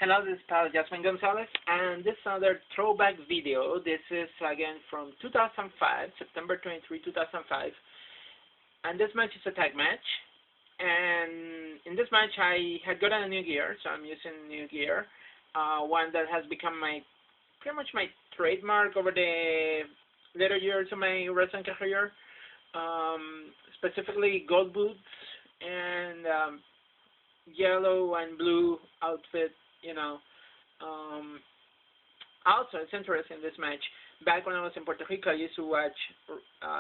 Hello, this is Pal Jasmine Gonzalez, and this is another throwback video. This is again from 2005, September 23, 2005, and this match is a tag match. And in this match, I had gotten a new gear, so I'm using new gear, one that has become pretty much my trademark over the later years of my wrestling career. Specifically, gold boots and yellow and blue outfit. Also, it's interesting, this match. Back when I was in Puerto Rico, I used to watch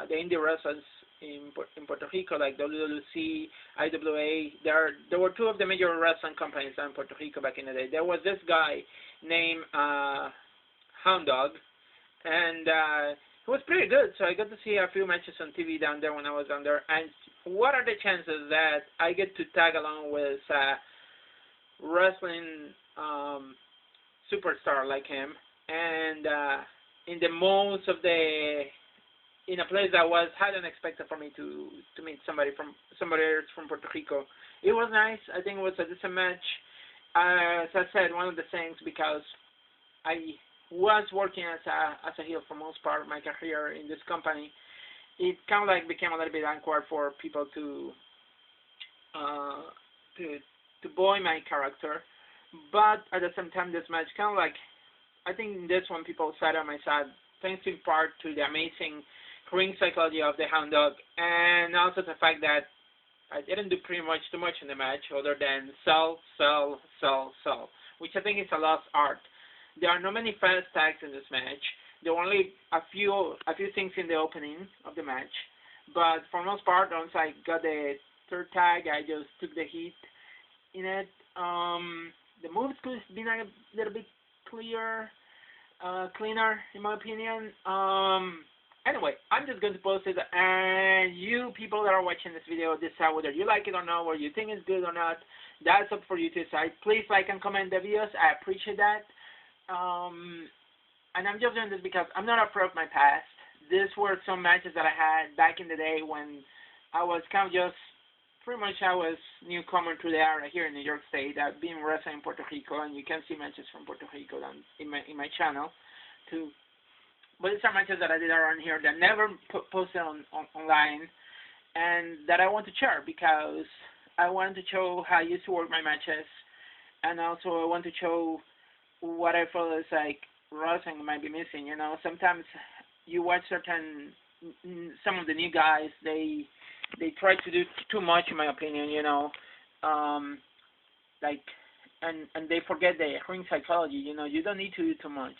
the indie wrestlers in Puerto Rico, like WWC, IWA. There were two of the major wrestling companies in Puerto Rico back in the day. There was this guy named Hound Dog, and it was pretty good. So I got to see a few matches on TV down there when I was down there. And what are the chances that I get to tag along with wrestling superstar like him, and in a place that was highly unexpected for me to meet somebody else from Puerto Rico. It was nice. I think it was a decent match. As I said, one of the things, because I was working as a heel for most part of my career in this company, it kind of like became a little bit awkward for people to buoy my character. But at the same time, this match kind of like, I think this one people sat on my side, thanks in part to the amazing ring psychology of the Hound Dog, and also the fact that I didn't do pretty much too much in the match other than sell, which I think is a lost art. There are not many fast tags in this match. There were only a few things in the opening of the match, but for the most part, once I got the third tag, I just took the heat in it. The moves could have been a little bit cleaner, in my opinion. Anyway, I'm just going to post it, and you people that are watching this video decide whether you like it or not, or you think it's good or not. That's up for you to decide. Please like and comment the videos. I appreciate that. And I'm just doing this because I'm not afraid of my past. These were some matches that I had back in the day when I was kind of just, pretty much I was newcomer to the area here in New York State. I've been wrestling in Puerto Rico, and you can see matches from Puerto Rico in my channel too. But these are matches that I did around here that never posted online, and that I want to share because I want to show how I used to work my matches, and also I want to show what I feel is like wrestling might be missing. Sometimes you watch some of the new guys, they try to do too much, in my opinion, and they forget the ring psychology. You don't need to do too much.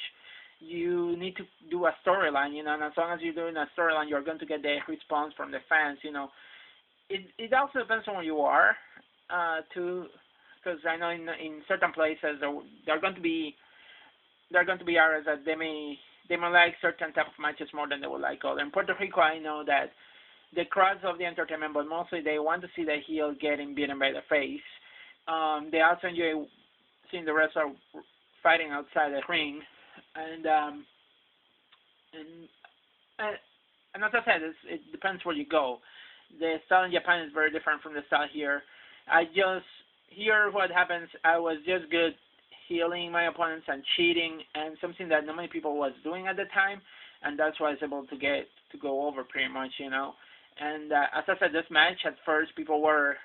You need to do a storyline, and as long as you're doing a storyline, you're going to get the response from the fans. It also depends on where you are, too, because I know in certain places there are going to be areas that they may like certain type of matches more than they would like other. In Puerto Rico, I know that the crowds of the entertainment, but mostly they want to see the heel getting beaten by the face. They also enjoy seeing the wrestler fighting outside the ring, and as I said, it depends where you go. The style in Japan is very different from the style here. Here what happens, I was just good healing my opponents and cheating, and something that not many people was doing at the time, and that's why I was able to go over pretty much, And as I said, this match, at first, people were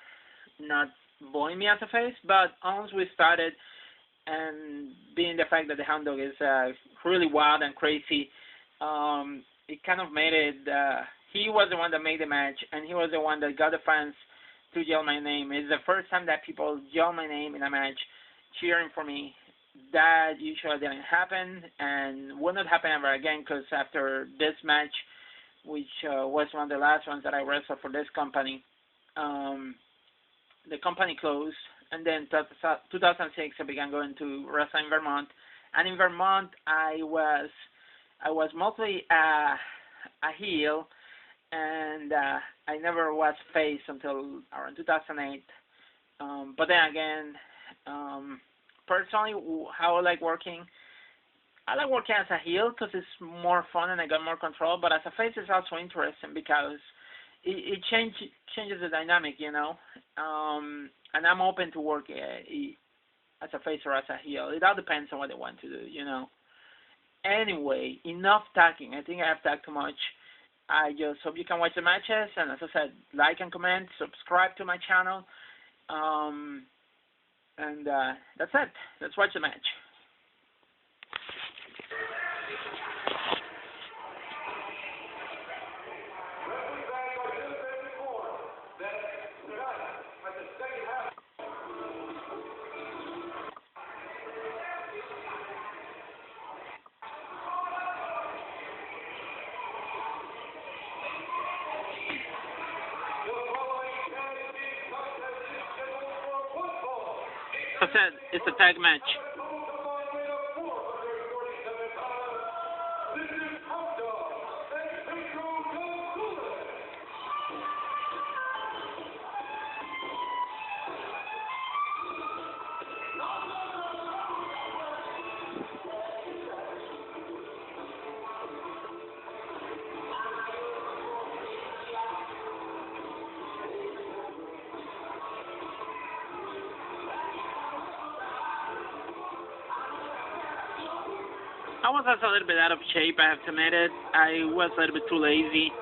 not booing me as a face, but once we started, and being the fact that the Hound Dog is really wild and crazy, it kind of made it, he was the one that made the match, and he was the one that got the fans to yell my name. It's the first time that people yell my name in a match, cheering for me. That usually didn't happen, and will not happen ever again, because after this match, which was one of the last ones that I wrestled for this company, the company closed, and then 2006 I began going to wrestle in Vermont, and in Vermont I was mostly a heel, and I never was face until around 2008. But then again, personally, how I like working as a heel because it's more fun and I got more control. But as a face, it's also interesting because it changes the dynamic, And I'm open to work as a face or as a heel. It all depends on what they want to do, Anyway, enough talking. I think I have talked too much. I just hope you can watch the matches, and as I said, like and comment, subscribe to my channel, and that's it. Let's watch the match. As I said, it's a tag match. I was also a little bit out of shape, I have to admit it. I was a little bit too lazy.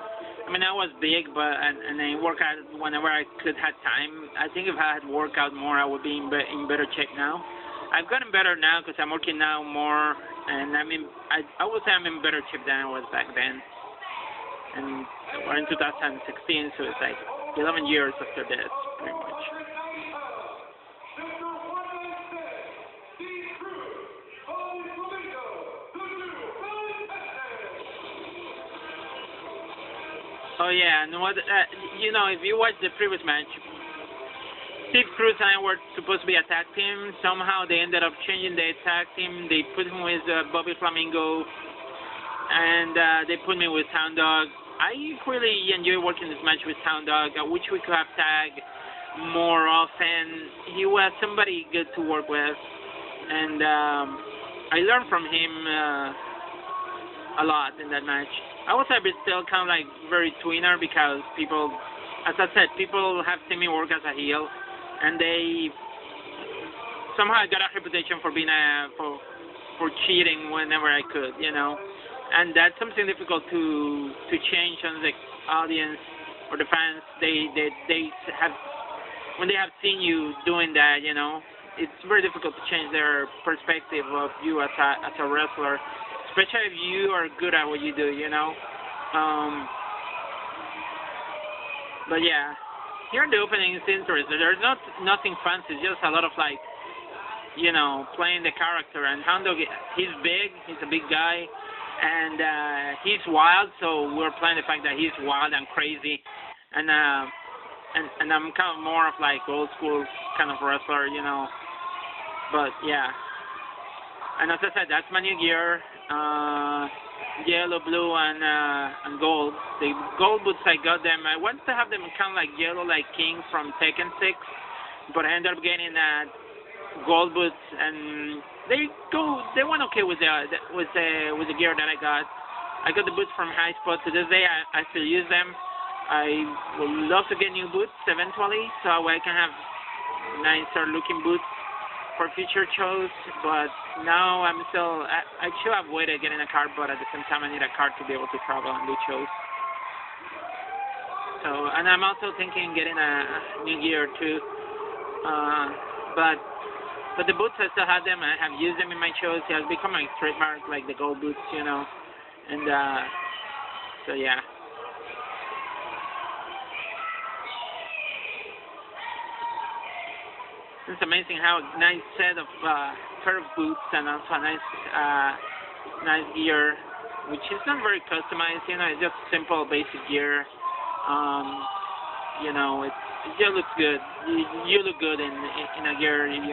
I mean, I was big, but and I work out whenever I could have time. I think if I had worked out more, I would be in better shape now. I've gotten better now because I'm working now more, and I would say I'm in better shape than I was back then. And we're in 2016, so it's like 11 years after this, pretty much. Oh yeah, and what if you watch the previous match, Steve Kruz and I were supposed to be a tag team. Somehow they ended up changing the tag team. They put him with Bobby Flamingo, and they put me with Hound Dog. I really enjoy working this match with Hound Dog. I wish we could have tagged more often. He was somebody good to work with, and I learned from him a lot in that match. I was a bit still kind of like very tweener because people, as I said, people have seen me work as a heel, and they somehow I got a reputation for being for cheating whenever I could, and that's something difficult to change on the audience or the fans. They have, when they have seen you doing that, it's very difficult to change their perspective of you as a wrestler. Especially if you are good at what you do, But yeah, here in the opening is interesting. There's nothing fancy. It's just a lot of playing the character. And Hound Dog, he's big. He's a big guy, and he's wild. So we're playing the fact that he's wild and crazy, and I'm kind of more of like old school kind of wrestler, But yeah. And as I said, that's my new gear, yellow, blue, and gold. The gold boots, I got them. I wanted to have them kind of like yellow, like King from Tekken 6, but I ended up getting gold boots, and they went okay with the gear that I got. I got the boots from High Spot. To this day, I still use them. I would love to get new boots eventually, so I can have nicer looking boots for future shows, but now I should have waited getting a card, but at the same time I need a card to be able to travel and do shows. So, and I'm also thinking getting a new gear too, but the boots I still have them. I have used them in my shows. It has become my trademark, like the gold boots, and so yeah. It's amazing how a nice set of curved boots and also a nice gear, which is not very customized. It's just simple, basic gear. It just looks good. You look good in a gear, in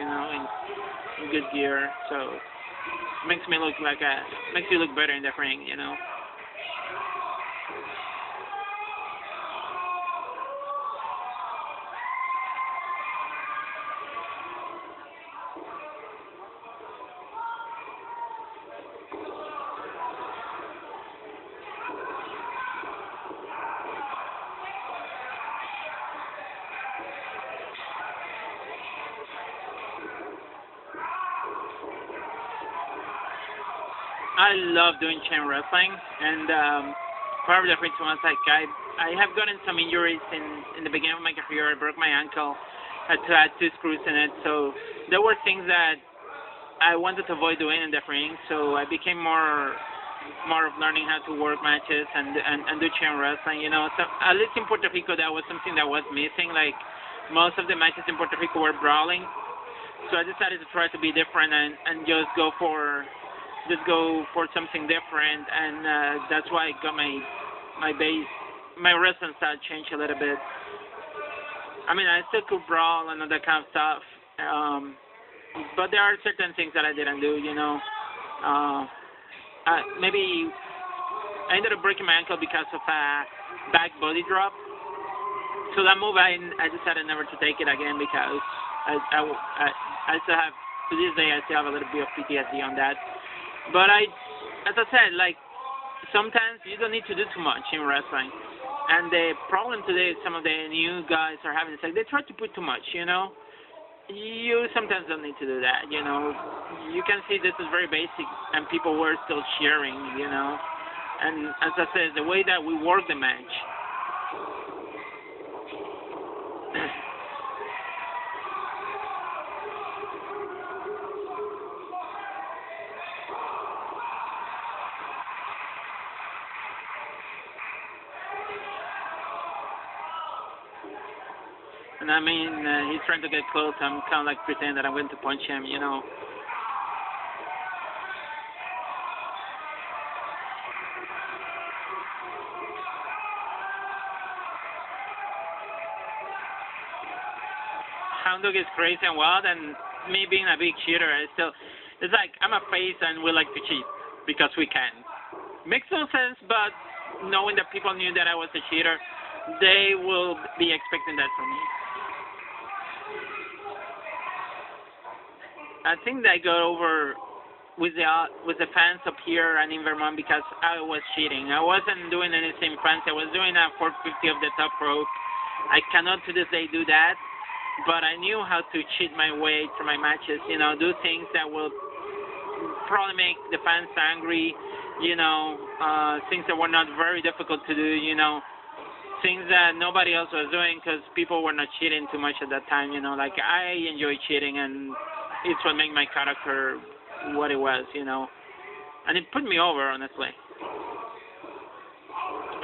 good gear. So it makes you look better in the ring, I love doing chain wrestling, and part of the reason was like I have gotten some injuries in the beginning of my career. I broke my ankle, had to add 2 screws in it, so there were things that I wanted to avoid doing in the ring. So I became more of learning how to work matches and do chain wrestling. You know, so at least in Puerto Rico, that was something that was missing. Like most of the matches in Puerto Rico were brawling, so I decided to try to be different and just go for something different, and that's why I got my wrestling style changed a little bit. I mean, I still could brawl and all that kind of stuff, but there are certain things that I didn't do. You know, maybe I ended up breaking my ankle because of a back body drop. So that move, I decided never to take it again because I still have, to this day, I still have a little bit of PTSD on that. But as I said, like, sometimes you don't need to do too much in wrestling. And the problem today is some of the new guys are having, it's like they try to put too much, you know. You sometimes don't need to do that, you know. You can see this is very basic, and people were still cheering, you know. And as I said, the way that we work the match. And I mean, he's trying to get close. I'm kind of like pretending that I'm going to punch him, you know. Hound Dog is crazy and wild, and me being a big cheater, it's like I'm a face and we like to cheat because we can. Makes no sense, but knowing that people knew that I was a cheater, they will be expecting that from me. I think that I got over with the fans up here and in Vermont because I was cheating. I wasn't doing anything fancy. I was doing a 450 of the top rope. I cannot to this day do that, but I knew how to cheat my way through my matches. You know, do things that will probably make the fans angry. You know, things that were not very difficult to do. You know, things that nobody else was doing because people were not cheating too much at that time. You know, like I enjoy cheating, and it's what made my character what it was, you know. And it put me over, honestly.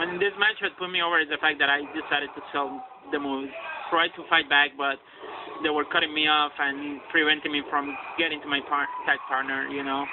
And this match what put me over is the fact that I decided to sell the moves, tried to fight back, but they were cutting me off and preventing me from getting to my tag partner, you know.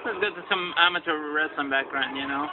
Let's go to some amateur wrestling background, you know.